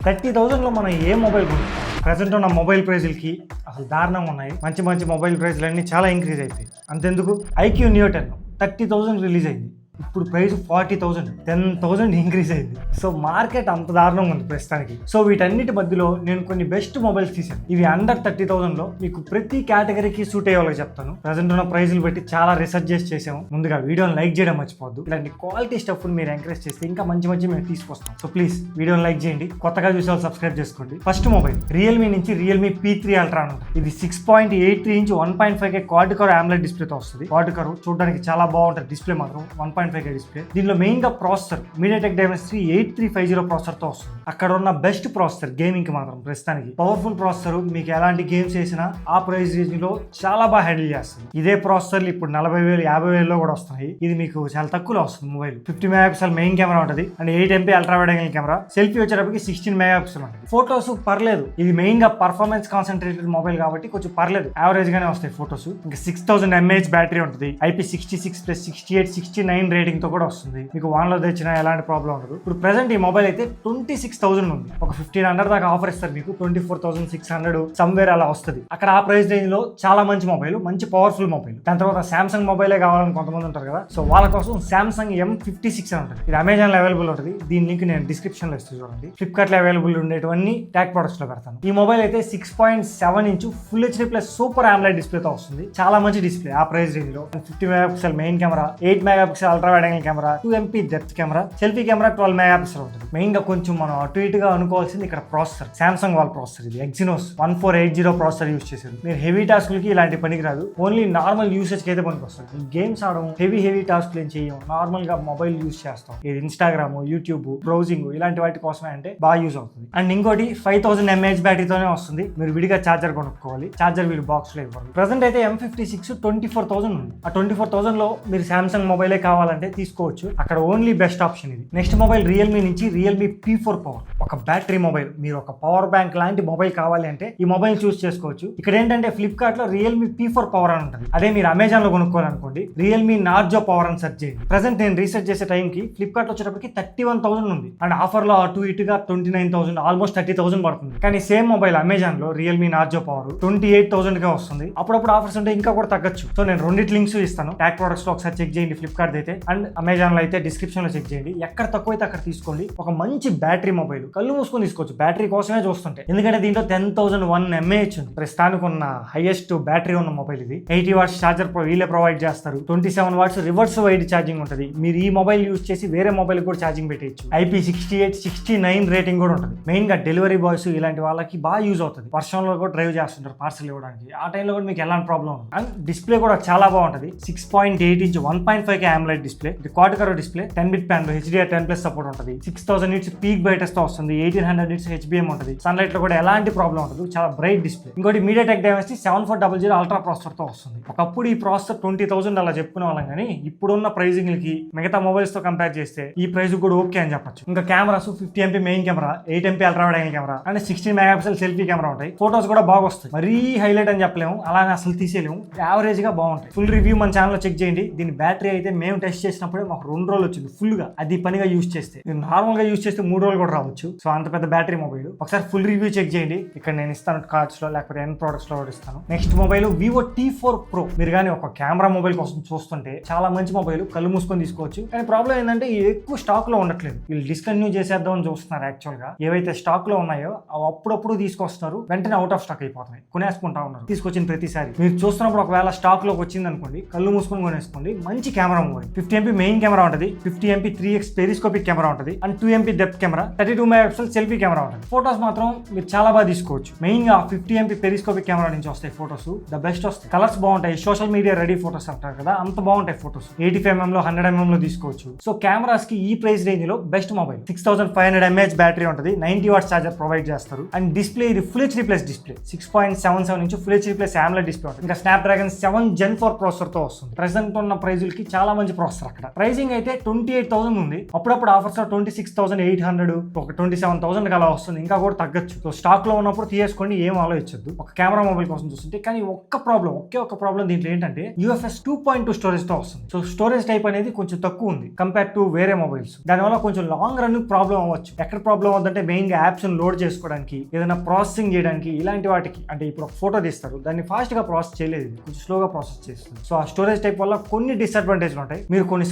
30,000లో మనం ఏ మొబైల్ కొనుక్కుంటాం? ప్రజెంట్ ఉన్న మొబైల్ ప్రైజులకి అసలు దారుణంగా ఉన్నాయి. మంచి మంచి మొబైల్ ప్రైజులు అన్నీ చాలా ఇంక్రీజ్ అయిపోయి. అంతెందుకు ఐక్యూ నియో 10 30,000 రిలీజ్ అయింది. ఇప్పుడు ప్రైస్ 40,000 10,000 ఇంక్రీజ్ అయింది. సో మార్కెట్ అంత దారుణంగా ఉంది ప్రస్తుతానికి. సో వీటన్నిటి మధ్యలో నేను కొన్ని బెస్ట్ మొబైల్స్ తీసాను. ఇవి అండర్ 30,000లో మీకు ప్రతి కేటగిరీకి సూట్ అయ్యే వాళ్ళకి చెప్తాను. ప్రజెంట్ ఉన్న ప్రైజులు బట్టి చాలా రీసెర్చ్ చేసాము. ముందుగా వీడియోని లైక్ చేయడం మర్చిపోద్దు. ఇలాంటి క్వాలిటీ స్టఫ్ మీరు ఎంకరేజ్ చేస్తే ఇంకా మంచి మంచి మేము తీసుకొస్తాం. సో ప్లీజ్ వీడియోని లైక్ చేయండి. కొత్తగా చూసే వాళ్ళు సబ్స్క్రైబ్ చేసుకోండి. ఫస్ట్ మొబైల్ రియల్మీ నుంచి రియల్మీ P3 Ultra అని ఉంటుంది. ఇది 6.83 ఇంచ్ 1.5K క్వాడ్ కర్ AMOLED డిస్ప్లేతో వస్తుంది. క్వాడ్ కర్ చూడడానికి చాలా బాగుంటుంది. డిస్ప్లే మాత్రం 1.5K డిస్ప్లే. దీనిలో మెయిన్ గా ప్రాసెసర్ MediaTek Dimensity 8350 ప్రాసెసర్ తో వస్తుంది. అక్కడ ఉన్న బెస్ట్ ప్రాసెసర్ గేమింగ్ కి మాత్రం ప్రస్తుతానికి పవర్ఫుల్ ప్రాసెసర్. మీకు ఎలాంటి గేమ్స్ వేసినా ఆ ప్రైస్ రేంజ్ లో చాలా బాగా హ్యాండిల్ చేస్తుంది. ఇదే ప్రాసెసర్లు ఇప్పుడు 40,000 50,000 కూడా వస్తున్నాయి. ఇది మీకు చాలా తక్కువలో వస్తుంది. మొబైల్ 50 మెగాపిక్సెల్ మెయిన్ కెమెరా ఉంటుంది and 8MP ultra wide angle camera. Selfie వచ్చేటప్పటికి 16 మెగాపిక్సెల్ ఉంటుంది. ఫోటోస్ పర్లేదు. ఇది మెయిన్ గా పర్ఫార్మెన్స్ కాన్సన్ట్రేటెడ్ మొబైల్ కాబట్టి కొంచెం పర్లేదు, యావరేజ్ గానే వస్తాయి ఫోటోస్. ఇంకా 6000 mAh బ్యాటరీ ఉంటుంది. IP66+68 69 రేటింగ్ తో కూడా వస్తుంది. మీకు వాన్లో తెచ్చినా ఎలాంటి ప్రాబ్లం ఉండదు. ఇప్పుడు ప్రెసెంట్ ఈ మొబైల్ అయితే 26,000 ఉంది. ఒక 1,500 దాకా ఆఫర్ ఇస్తారు మీకు. 24,600 సమ్వేర్ అలా వస్తుంది. అక్కడ ఆ ప్రైస్ రేంజ్ లో చాలా మంచి మొబైల్, మంచి పవర్ఫుల్ మొబైల్. దాని తర్వాత సామ్సంగ్ మొబైలే కావాలని కొంతమంది ఉంటారు కదా. సో వాళ్ళ కోసం సామ్సంగ్ M56 అని ఉంటుంది. ఇది అమెజాన్ లో అవైలబుల్ ఉంటుంది. దీని లింక్ నేను డిస్క్రిప్షన్ లో ఇస్తాను చూడండి. ఫ్లిప్కార్ట్ లో అవైలబుల్ ఉండేటివన్నీ ట్యాగ్ ప్రొడక్ట్స్ లో పెడతాను. ఈ మొబైల్ అయితే 6.7 inch Full HD+ super AMOLED డిస్ప్లేతో వస్తుంది. చాలా మంచి డిస్ప్లే ఆ ప్రైస్ రేంజ్ లో. 50 megapixel main camera, 8 megapixel ultra wide angle camera, 2MP depth camera, selfie camera 12 megapixel ఉంటుంది. మెయిన్ గా కొంచెం మనం అటు ఇటుగా అనుకోవాల్సింది ఇక్కడ ప్రాసెసర్. సామ్సంగ్ వాళ్ళ ప్రాసెసర్ ఇది Exynos 1480 ప్రాసెసర్ యూస్ చేశారు. మీరు హెవీ టాస్క్లకి ఇలాంటి పనికి రాదు. ఓన్లీ నార్మల్ యూసేజ్ కి అయితే పనికి వస్తుంది. గేమ్స్ ఆడడం, హెవీ టాస్క్లు ఏం చేయం. నార్మల్ గా మొబైల్ యూస్ చేస్తాం. ఇది ఇన్స్టాగ్రామ్, యూట్యూబ్, బ్రౌజింగ్ ఇలాంటి వాటి కోసమే అంటే బాగా యూజ్ అవుతుంది. అండ్ ఇంకోటి 5000 mAh బ్యాటరీతోనే వస్తుంది. మీరు విడిగా ఛార్జర్ కొనుక్కోవాలి. ఛార్జర్ వీళ్ళు బాక్స్ లో ఇవ్వరు. ప్రెసెంట్ అయితే M56 24,000 ఉంది. ఆ 24,000 లో మీరు సామ్సంగ్ మొబైలే కావాలంటే తీసుకోవచ్చు. అక్కడ ఓన్లీ బెస్ట్ ఆప్షన్ ఇది. నెక్స్ట్ మొబైల్ రియల్మీ నుంచి రియల్మీ P4 పవర్. ఒక బ్యాటరీ మొబైల్. మీరు ఒక పవర్ బ్యాంక్ లాంటి మొబైల్ కావాలి అంటే ఈ మొబైల్ చూస్ చేసుకోవచ్చు. ఇక్కడ ఏంటంటే ఫ్లిప్కార్ట్ లో రియల్మీ P4 పవర్ అని ఉంటుంది. అదే మీరు అమెజాన్ లో కొనుక్కోవాలనుకోండి రియల్మీ నార్జో పవర్ అని సెర్చ్ చేయండి. ప్రెసెంట్ నేను రీసెర్చ్ చేసే టైంకి ఫ్లిప్కార్ట్ లో వచ్చేటప్పటికి 31,000 ఉంది. అండ్ ఆఫర్ లో అటు ఇటుగా 29,000 ఆల్మోస్ట్ 30,000 పడుతుంది. కానీ సేమ్ మొబైల్ అమెజాన్ లో రియల్మీ నార్జో పవర్ 28,000 కే వస్తుంది. అప్పుడప్పుడు ఆఫర్స్ ఉంటే ఇంకా కూడా తగ్గచ్చు. సో నేను రెండింటి లింక్స్ ఇస్తాను. ట్యాగ్ ప్రొడక్ట్స్ లో ఒకసారి చెక్ చేయండి. ఫ్లిప్కార్ట్ అయితే అండ్ అమెజాన్ లో అయితే డిస్క్రిప్షన్ లో చెక్ చేయండి. ఎక్కడ తక్కువైతే అక్కడ తీసుకోండి. ఒక మంచి బ్యాటరీ మొబైల్. కళ్ళు మూసుకొని తీసుకోవచ్చు. బ్యాటరీ కోసమే చూస్తుంటే. ఎందుకంటే దీంట్లో 10,001 mAh ఉంది. ప్రస్తుతానికి ఉన్న హైయెస్ట్ బ్యాటరీ ఉన్న మొబైల్ ఇది. 80 వాట్స్ ఛార్జర్ వీళ్ళే ప్రొవైడ్ చేస్తారు. 27 వాట్స్ రివర్స్ వైడ్ ఛార్జింగ్ ఉంటుంది. మీరు ఈ మొబైల్ యూస్ చేసి వేరే మొబైల్ కూడా ఛార్జింగ్ పెట్టేయచ్చు. IP68 69 రేటింగ్ కూడా ఉంటుంది. మెయిన్ గా డెలివరీ బాయ్స్ ఇలాంటి వాళ్ళకి బాగా యూజ్ అవుతుంది. వర్షంలో కూడా డ్రైవ్ చేస్తుంటారు పార్సల్ ఇవ్వడానికి. ఆ టైంలో కూడా మీకు ఎలాంటి ప్రాబ్లం ఉంది. అండ్ డిస్ప్లే కూడా చాలా బాగుంటుంది. 6.8 ఇంచ్ 1.5K AMOLED డిస్ప్లే. ఇది క్వాడ్ కర్ display. 10-bit panel HDR10+ support ఉంటుంది. 6000 nits పీక్ బ్రైట్నెస్ తో వస్తుంది. 1800 nits HBM ఉంటుంది. సన్లైట్ లో కూడా ఎలాంటి ప్రాబ్లం ఉండదు. చాలా బ్రైట్ డిస్ప్లే. ఇంకోటి MediaTek Dimensity 7400 అల్ట్రా ప్రాసెసర్ తో వస్తుంది. ఒకప్పుడు ఈ ప్రాసెసర్ 20,000 అలా చెప్పుకునే వాళ్ళం, కానీ ఇప్పుడున్న ప్రైజింగ్ కి మిగతా మొబైల్స్ తో కంపేర్ చేస్తే ఈ ప్రైస్ కూడా ఓకే అని చెప్పొచ్చు. ఇంకా cameras 50MP main camera, 8MP ultra wide angle camera and 16 megapixel selfie camera ఉంటాయి. ఫోటోస్ కూడా బాగా వస్తాయి. మరీ హైలైట్ అని చెప్పలేము, అలానే అసలు తీసేయలేము. యావరేజ్ గా బాగుంటాయి. ఫుల్ రివ్యూ మన ఛానల్ లో చెక్ చేయండి. దీని బ్యాటరీ అయితే మేము టెస్ట్ చేసినప్పుడే మాకు 2 రోజులు వచ్చింది ఫుల్ గా. అది పనిగా యూజ్ చేస్తే. నార్మల్ గా యూజ్ చేస్తే 3 రోజులు కూడా రావచ్చు. సో అంత పెద్ద బ్యాటరీ మొబైల్. ఒకసారి ఫుల్ రివ్యూ చెక్ చేయండి. ఇక్కడ నేను ఇస్తాను కార్డ్స్ లో, లేకపోతే ఎన్ ప్రొడక్ట్స్ లో కూడా ఇస్తాను. Next mobile Vivo T4 Pro. మీరు కానీ ఒక కెమెరా మొబైల్ కోసం చూస్తుంటే చాలా మంచి మొబైల్. కళ్ళు మూసుకొని తీసుకోవచ్చు. కానీ ప్రాబ్లం ఏంటంటే ఎక్కువ స్టాక్ లో ఉండట్లేదు. వీళ్ళు డిస్కంటిన్యూ చేసేద్దామని చూస్తున్నారు. యాక్చువల్ గా ఏవైతే స్టాక్ లో ఉన్నాయో అవి అప్పుడప్పుడు తీసుకొస్తున్నారు, వెంటనే అవుట్ ఆఫ్ స్టాక్ అయిపోతున్నాయి. కొనేసుకుంటా ఉన్నారు తీసుకొచ్చిన ప్రతిసారి. మీరు చూస్తున్నప్పుడు ఒకవేళ స్టాక్ లోకి వచ్చింది అనుకోండి, కళ్ళు మూసుకొని కొనేసుకోండి. మంచి camera mobile. 50MP main camera ఉంటుంది. 50MP 3x పెరిస్కోపిక్ కెమెరా ఉంటుంది. And 2MP depth camera, 32 megapixel selfie camera ఉంటుంది. ఫోటోస్ మాత్రం మీరు చాలా బాగా తీసుకోవచ్చు. మెయిన్ గా 50MP పెరిస్కోపిక్ కెమెరా నుంచి వస్తాయి ఫోటోస్. ద బెస్ట్ వస్తాయి. కలర్స్ బాగుంటాయి. సోషల్ మీడియా రెడీ ఫోటోస్ అంటారు కదా, అంత బాగుంటాయి ఫోటోస్. 85mm లో 100mm లో తీసుకోవచ్చు. సో కెమెరాస్ కి ఈ ప్రైస్ రేంజ్ లో బెస్ట్ మొబైల్. 6500 mAh బ్యాటరీ ఉంటుంది. 90 వాట్స్ ఛార్జర్ ప్రొవైడ్ చేస్తారు. అండ్ డిస్ప్లే ఇది Full HD+ display. 6.77 inch Full HD+ AMOLED display ఉంటుంది. ఇంకా స్నాప్డ్రాగన్ 7 Gen 4 ప్రాసెసర్ తో వస్తుంది. ప్రెసెంట్ ఉన్న ప్రైజులకి చాలా మంచి ప్రాసెసర్. ప్రాసెసర్ అక్కడ. ప్రైసింగ్ అయితే 28,000 ఉంది. అప్పుడప్పుడు ఆఫర్స్ లో 26,800 ఒక 27,000 అలా వస్తుంది. ఇంకా కూడా తగ్గచ్చు. సో స్టాక్ లో ఉన్నప్పుడు తీసుకోండి, ఏం ఆలోచించద్దు. ఒక కెమెరా మొబైల్ కోసం చూస్తుంటే. కానీ ఒకే ఒక ప్రాబ్లం దీంట్లో ఏంటంటే UFS 2.2 స్టోరేజ్ తో వస్తుంది. సో స్టోరేజ్ టైప్ అనేది కొంచెం తక్కువ ఉంది కంపేర్ టు వేరే మొబైల్స్. దానివల్ల కొంచెం లాంగ్ రన్ ప్రాబ్లం అవ్వచ్చు. ఎక్కడ ప్రాబ్లం అవుతుందంటే మెయిన్ గా యాప్స్ లోడ్ చేసుకోవడానికి, ఏదైనా ప్రాసెసింగ్ చేయడానికి, ఇలాంటి వాటికి. అంటే ఇప్పుడు ఒక ఫోటో తీస్తారు, దాన్ని ఫాస్ట్ గా ప్రాసెస్ చేయలేదు, కొంచెం స్లోగా ప్రాసెస్ చేస్తుంది. సో ఆ స్టోరేజ్ టైప్ వల్ల కొన్ని డిసడ్వాంటేజ్లు ఉంటాయి. మీరు కొన్ని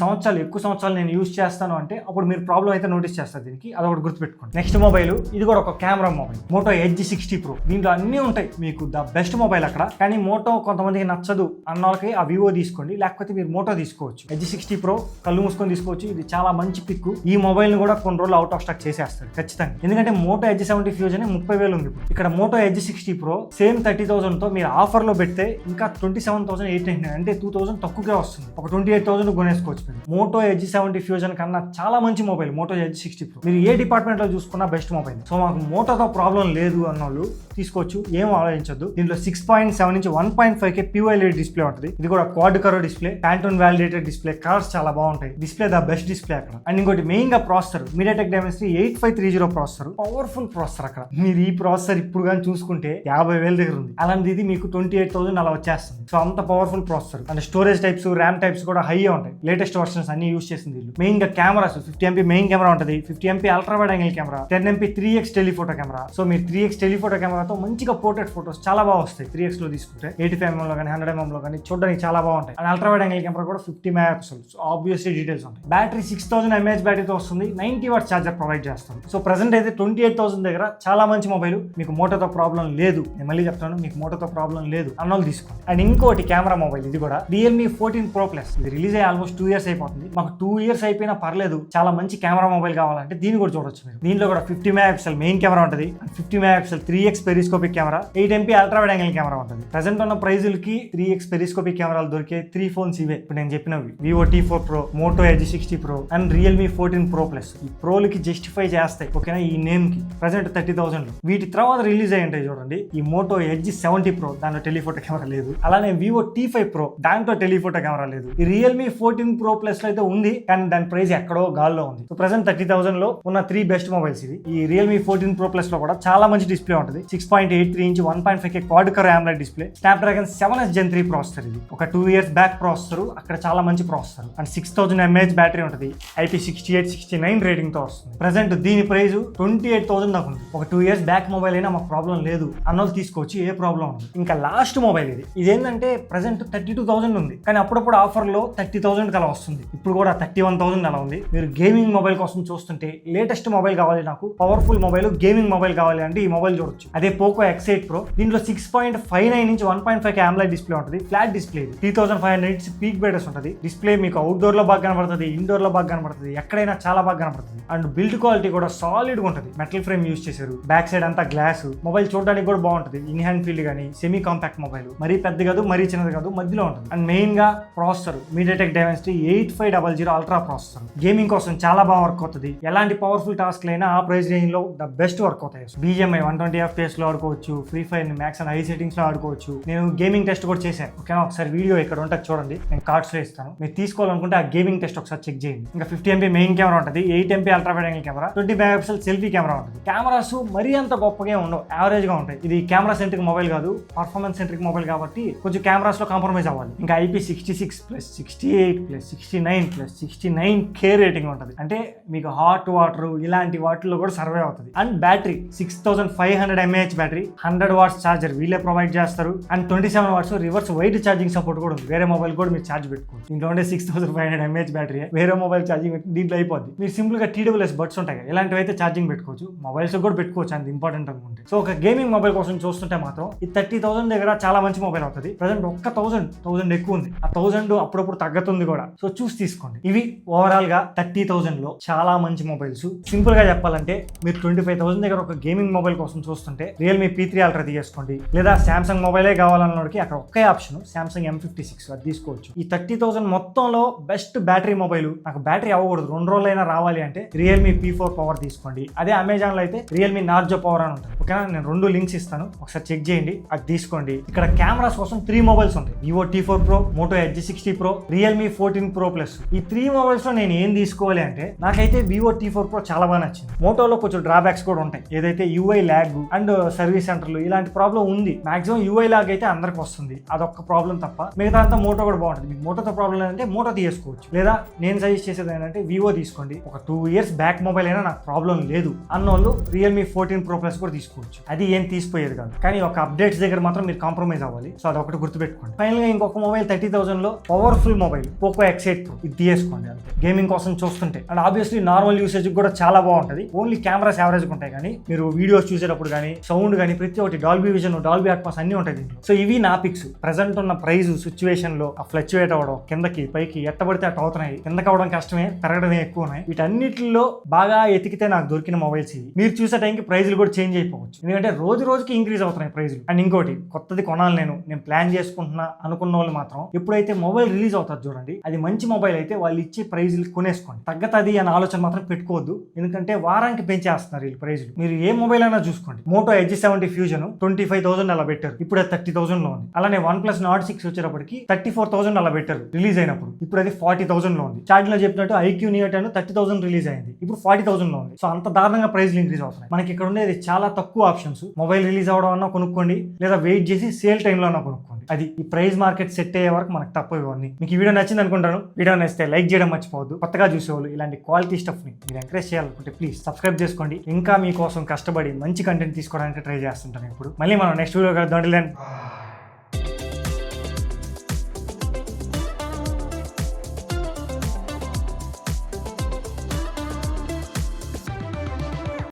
ఎక్కువ సంవత్సరాలు నేను యూజ్ చేస్తాను అంటే అప్పుడు మీరు ప్రాబ్లం అయితే నోటీస్ చేస్తారు. దీనికి అదొకటి గుర్తుపెట్టుకోండి. నెక్స్ట్ మొబైల్, ఇది కూడా ఒక camera mobile, Moto Edge 60 Pro. దీంట్లో అన్ని ఉంటాయి, మీకు ద బెస్ట్ మొబైల్ అక్కడ. కానీ మోటో కొంతమందికి నచ్చదు అన్న వాళ్ళకి ఆ వివో తీసుకోండి, లేకపోతే మీరు మోటో తీసుకోవచ్చు. Edge 60 Pro కళ్ళు మూసుకొని తీసుకోవచ్చు. ఇది చాలా మంచి పిక్. ఈ మొబైల్ ని కూడా కొన్ని రోజులు అవుట్ ఆఫ్ స్టాక్ చేసేస్తారు ఖచ్చితంగా. ఎందుకంటే మోటో Edge 70 ఫ్యూజన్ 30,000 ఉంది. ఇక్కడ మోటో Edge 60 Pro సేమ్ 30,000 తో మీరు ఆఫర్ లో పెడితే ఇంకా 27,899, అంటే 2,000 తక్కువగా వస్తుంది. ఒక 28,000 కొనేసుకోవచ్చు. మోటో Edge 70 ఫ్యూజన్ కన్నా చాలా మంచి మొబైల్ మోటో Edge 60 Pro. మీరు ఏ డిపార్ట్మెంట్ లో చూసుకున్నా బెస్ట్ మొబైల్. సో మాకు మోటోతో ప్రాబ్లం లేదు అన్న వాళ్ళు తీసుకోవచ్చు, ఏం ఆలోచించద్దు. దీంట్లో 6.7 నుంచి 1.5K POLED డిస్ప్లే ఉంటుంది. ఇది కూడా quad curve display, pontoon validated display. Colours చాలా బాగుంటాయి. డిస్ప్లే ద బెస్ట్ డిస్ప్లే అక్కడ. అండ్ ఇంకోటి మెయిన్ గా processor MediaTek Dimensity 8530 processor, powerful processor అక్కడ. మీరు ఈ ప్రాసెసర్ ఇప్పుడు కానీ చూసుకుంటే 50,000 దగ్గర ఉంది. అలాంటిది ఇది మీకు 28,000 అలా వచ్చేస్తుంది. సో అంత powerful processor. And storage types, RAM types కూడా హై ఉంటాయి. లేటెస్ట్ వర్షన్స్ అన్ని యూస్ చేసింది. మెయిన్ గా కెమెరాస్ 50MP మెయిన్ కెమెరా ఉంటుంది, 50MP ultra wide angle camera, 10MP 3x telephoto camera. So మీరు 3x టెలిఫోటో కెమెరాతో మంచిగా పోర్ట్రేట్ ఫోటోస్ చాలా బాగా వస్తాయి. 3x లో తీసుకుంటే 85mm లో కానీ 100mm లో కానీ చూడడానికి చాలా బాగుంటాయి. And ultra wide angle camera కూడా 50 MP. సో ఆబ్వియస్లీ డీటెయిల్స్ ఉంటాయి. బ్యాటరీ 6000 mAh బ్యాటరీతో వస్తుంది. 90 వాట్ ఛార్జర్ ప్రొవైడ్ చేస్తాం. సో ప్రెసెంట్ అయితే 28,000 దగ్గర చాలా మంచి మొబైల్. మీకు మోటోతో ప్రాబ్లం లేదు, నేను మళ్ళీ చెప్తాను, మీకు మోటోతో ప్రాబ్లం లేదు అన్నోళ్ళు తీసుకోండి. అండ్ ఇంకోటి కెమెరా మొబైల్, ఇది కూడా Realme 14 Pro Plus. ఇది రిలీజ్ అయ్యి ఆల్మోస్ట్ 2 years అయిపోతుంది. మాకు 2 years అయిపోయినా పర్లేదు, చాలా మంచి కెమెరా మొబైల్ కావాలంటే దీన్ని కూడా చూడొచ్చు మీరు. దీంట్లో కూడా 50 MP మెయిన్ కెమెరా ఉంటుంది, 50 MP 3x periscopic camera, 8MP ultra wide angle camera ఉంటుంది. ప్రెసెంట్ ఉన్న ప్రైజులకి 3x పెరిస్కోపిక్ కెమెరాలు దొరికే 3 ఫోన్స్ ఇవే ఇప్పుడు నేను చెప్పినవి. Vivo T4 Pro, Moto Edge 60 Pro and Realme 14 Pro Plus. ఈ ప్రోలకి జస్టిఫై చేస్తాయి, ఓకేనా, ఈ నేమ్ కి. ప్రెసెంట్ 30,000 లో. వీటి తర్వాత రిలీజ్ అయ్యి ఉంటాయి చూడండి, ఈ Moto Edge 70 Pro, దాంట్లో టెలిఫోటో కెమెరా లేదు. అలానే Vivo T5 Pro, దాంట్లో టెలిఫోటో కెమెరా లేదు. ఈ Realme 14 Pro Plus లో అయితే ఉంది, కానీ దాని ప్రైస్ ఎక్కడో గాల్లో ఉంది. సో ప్రెసెంట్ 30,000 లో ఉన్న 3 బెస్ట్ మొబైల్స్ ఇవి. ఈ Realme 14 Pro Plus లో కూడా చాలా మంచి డిస్ప్లే ఉంటుంది. 6.83 inch 1.5K quad curve AMOLED display, Snapdragon 7S Gen 3 processor. ఇది ఒక 2 years బ్యాక్ ప్రాసెసర్, అక్కడ చాలా మంచి ప్రాసెసర్. అండ్ 6000 mAh బ్యాటరీ ఉంటుంది. IP68, 69 రేటింగ్ తో వస్తుంది. ప్రెసెంట్ దీని ప్రైస్ 28,000 దాకా ఉంది. ఒక 2 years బ్యాక్ మొబైల్ అయినా మాకు ప్రాబ్లం లేదు అన్నోళ్ళు తీసుకోవచ్చు, ఏ ప్రాబ్లం ఉంది. ఇంకా లాస్ట్ మొబైల్ ఇది. ఇదేంటంటే ప్రెసెంట్ 32,000 ఉంది, కానీ అప్పుడప్పుడు ఆఫర్ లో 30,000 అలా వస్తుంది. ఇప్పుడు కూడా 31,000 అలా ఉంది. మీరు గేమింగ్ మొబైల్ కోసం చూస్తుంటే, లేటెస్ట్ మొబైల్ కావాలి నాకు, పవర్ఫుల్ మొబైల్, గేమింగ్ మొబైల్ కావాలి అంటే ఈ మొబైల్ చూడొచ్చు. అదే Poco X8 Pro. దీంట్లో 6.59 ఇంచ్ 1.5K AMOLED డిస్ప్లే ఉంటుంది. Flat display, 3500 nits peak brightness ఉంటుంది. డిస్ప్లే మీకు అవుట్డోర్ లో బాగా కనబడుతుంది, ఇండోర్ లో బాగా కనబడుతుంది, ఎక్కడైనా చాలా బాగా కనబడుతుంది. అండ్ బిల్డ్ క్వాలిటీ కూడా సాలిడ్ గా ఉంటుంది. మెటల్ ఫ్రేమ్ యూజ్ చేశారు, బ్యాక్ సైడ్ అంతా గ్లాస్. మొబైల్ చూడడానికి కూడా బాగుంటుంది. ఇన్ హ్యాండ్ ఫీల్డ్ కానీ, సెమీ కాంపాక్ట్ మొబైల్, మరీ పెద్ద కాదు మరీ చిన్నది కాదు, మధ్యలో ఉంటుంది. అండ్ మెయిన్ గా processor MediaTek Dimensity 8500 ultra processor. Gaming కోసం చాలా బాగా వర్క్ అవుతుంది. ఎలాంటి పవర్ఫుల్ టాస్క్ అయినా ఆ ప్రైస్ రేంజ్ లో ద బెస్ట్ వర్క్ అవుతాయి. BGMI 120 FPS లో ఆడుకోవచ్చు, free fire max and high settings లో ఆడుకోవచ్చు. నేను గేమింగ్ టెస్ట్ కూడా చేశాను, ఓకేనా. ఒకసారి వీడియో ఇక్కడ ఉంటుంది చూడండి, నేను కార్డ్స్ లో ఇస్తాను. మీరు తీసుకోవాలనుకుంటే ఆ గేమింగ్ టెస్ట్ ఒకసారి చెక్ చేయండి. ఇంకా 50MP మెయిన్ కెమెరా ఉంటుంది, 8MP ultra wide angle camera, 20 MP selfie camera ఉంటుంది. కెమెరాస్ మరీ అంత గొప్పగా ఉండవు, యావరేజ్ గా ఉంటాయి. ఇది కెమెరా సెంట్రిక్ మొబైల్ కాదు, పర్ఫార్మెన్స్ సెంట్రిక్ మొబైల్ కాబట్టి కొంచెం కెమెరాస్ లో కాంప్రమైజ్ అవ్వాలి. ఇంకా IP66 plus 68 plus 69 plus 69K rating ఉంటుంది. అంటే మీకు హాట్ వాటర్ ఇలాంటి వాటిల్లో కూడా సర్వే అవుతుంది. And battery 6500 mAh battery, 100 watts charger వీళ్ళే ప్రొవైడ్ చేస్తారు. And 27 watts reverse wide charging support కూడా ఉంది. వేరే మొబైల్ కూడా మీరు ఛార్జ్ పెట్టుకోవచ్చు. దీంట్లో ఉండే 6500 mAh బ్యాటరీ వేరే మొబైల్ ఛార్జింగ్ దీంట్లో అయిపోద్ది. మీరు సింపుల్ గా TWS బడ్స్ ఉంటాయి కదా, ఇలాంటివి అయితే ఛార్జింగ్ పెట్టుకోవచ్చు. మొబైల్స్ కూడా పెట్టుకోవచ్చు, అంత ఇంపార్టెంట్ అనుకుంటే. సో ఒక గేమింగ్ మొబైల్ కోసం చూస్తుంటే మాత్రం ఈ 30,000 దగ్గర చాలా మంచి మొబైల్ అవుతుంది. ప్రజెంట్ ఒక్క 1000 ఎక్కువ ఉంది. ఆ 1000 అప్పుడప్పుడు తగ్గుతుంది కూడా. సో చూసి తీసుకోండి. ఇవి ఓవరాల్ గా 30,000 లో చాలా మంచి మొబైల్స్. సింపుల్ గా చెప్పాలంటే మీరు 25,000 దగ్గర ఒక గేమింగ్ మొబైల్ కోసం చూస్తుంటే Realme P3 Ultra తీసుకోండి, లేదా Samsung మొబైలే కావాలన్నోడికి అక్కడ ఒకే ఆప్షన్ Samsung M56 అది తీసుకోవచ్చు. ఈ 30,000 మొత్తంలో బెస్ట్ బ్యాటరీ మొబైల్, నాకు బ్యాటరీ అవ్వకూడదు 2 రోజులైనా రావాలి అంటే Realme P4 పవర్ తీసుకోండి. అదే అమెజాన్ లో అయితే Realme Narzo పవర్ అని ఉంటుంది, ఓకేనా. నేను 2 లింక్స్ ఇస్తాను, ఒకసారి చెక్ చేయండి, అది తీసుకోండి. ఇక్కడ కెమెరాస్ కోసం 3 మొబైల్స్ ఉంటాయి. Vivo T4 Pro, Moto Edge 60 Pro, Realme 14 14 Pro Plus ఈ 3 మొబైల్స్ లో నేను ఏం తీసుకోవాలి అంటే నాకైతే Vivo T4 Pro చాలా బాగా నచ్చింది. మోటోలో కొంచెం డ్రాబ్యాక్స్ కూడా ఉంటాయి, ఏదైతే UI ల్యాగ్ అండ్ సర్వీస్ సెంటర్లు ఇలాంటి ప్రాబ్లం ఉంది. మాక్సిమం UI ల్యాగ్ అయితే అందరికి వస్తుంది, అదొక ప్రాబ్లం తప్ప మిగతా అంతా మోటో కూడా బాగుంటుంది. మీకు మోటోతో ప్రాబ్లం ఏంటంటే మోటో తీసుకోవచ్చు, లేదా నేను సజెస్ట్ చేసేది ఏంటంటే Vivo తీసుకోండి. ఒక 2 years బ్యాక్ మొబైల్ అయినా నాకు ప్రాబ్లం లేదు అన్నోళ్ళు Realme 14 Pro Plus కూడా తీసుకోవచ్చు, అది ఏం తీసిపోయేది కాదు. కానీ ఒక అప్డేట్స్ దగ్గర మాత్రం మీరు కాంప్రమైజ్ అవ్వాలి. సో అదొకటి గుర్తుపెట్టుకోండి. ఫైనల్ గా ఇంకొక మొబైల్ 30,000 లో powerful mobile Poco X8 Pro, ఇది తీసుకోండి. అంతే గేమింగ్ కోసం చూస్తుంటే, అండ్ ఆబ్వియస్లీ నార్మల్ యూసేజ్ కూడా చాలా బాగుంటుంది. ఓన్లీ కెమెరాస్ యావరేజ్ ఉంటాయి, కానీ మీరు వీడియోస్ చూసేటప్పుడు కానీ సౌండ్ కానీ ప్రతి ఒక్కటి డాల్బీ విజన్, డాల్బీ అట్మాస్ అన్ని ఉంటాయి దీంట్లో. సో ఇవి నా పిక్స్. ప్రెసెంట్ ఉన్న ప్రైస్ సిచ్యువేషన్ లో ఆ ఫ్లక్చువేట్ అవ్వడం, కిందకి పైకి ఎట్టబడితే అట్ అవుతున్నాయి, కిందకి అవడం కష్టమే, పెరగడమే ఎక్కువ ఉన్నాయి. వీటన్నిటిలో బాగా ఎతికితే నాకు దొరికిన మొబైల్స్ ఇవి. మీరు చూసే టైంకి ప్రైజులు కూడా చేంజ్ అయిపోవచ్చు, ఎందుకంటే రోజు రోజుకి ఇంక్రీజ్ అవుతున్నాయి ప్రైజులు. అండ్ ఇంకోటి, కొత్తది కొనాలి నేను ప్లాన్ చేసుకుంటున్నా అనుకున్న వాళ్ళు మాత్రం ఎప్పుడైతే మొబైల్ రిలీజ్ అవుతుంది చూడండి, అది మంచి మొబైల్ అయితే వాళ్ళు ఇచ్చే ప్రైజులు కొనేసుకోండి. తగ్గతది అనే ఆలోచన మాత్రం పెట్టుకోవద్దు, ఎందుకంటే వారానికి పెంచేస్తున్నారు వీళ్ళు ప్రైజులు. మీరు ఏ మొబైల్ అయినా చూసుకోండి, మోటో Edge 70 Fusion 25,000 అలా పెట్టారు, ఇప్పుడు అది 30,000 లో ఉంది. అలానే OnePlus Nord 6 వచ్చేటప్పటికి 34,000 అలా పెట్టారు రిలీజ్ అయినప్పుడు, ఇప్పుడు అది 40,000 లో ఉంది. స్టార్టింగ్ లో చెప్పినట్టు IQ Neo 10 30,000 రిలీజ్ అయింది, ఇప్పుడు 40,000 లో ఉంది. సో అంత దారుణంగా ప్రైజ్లు ఇంక్రీజ్ అవుతున్నాయి. మనకి ఇక్కడ ఉండేది చాలా తక్కువ ఆప్షన్స్. మొబైల్ రిలీజ్ అవడం అన్నా కొనుక్కోండి, లేదా వెయిట్ చేసి సేల్ టైంలో అన్నా కొనుక్కోండి. అది ఈ ప్రైస్ మార్కెట్ సెట్ అయ్యే వరకు మనకు తప్ప ఇవన్నీ. మీకు ఈ వీడియో నచ్చింది అనుకుంటాను. వీడియో నచ్చితే లైక్ చేయడం మర్చిపోవద్దు. కొత్తగా చూసేవాళ్ళు ఇలాంటి క్వాలిటీ స్టఫ్ ని మీరు ఎంకరేజ్ చేయాలనుకుంటే ప్లీజ్ సబ్స్క్రైబ్ చేసుకోండి. ఇంకా మీకోసం కష్టపడి మంచి కంటెంట్ తీసుకోవడానికి ట్రై చేస్తుంటాను. ఇప్పుడు మళ్ళీ మనం నెక్స్ట్ వీడియో కలుద్దాం.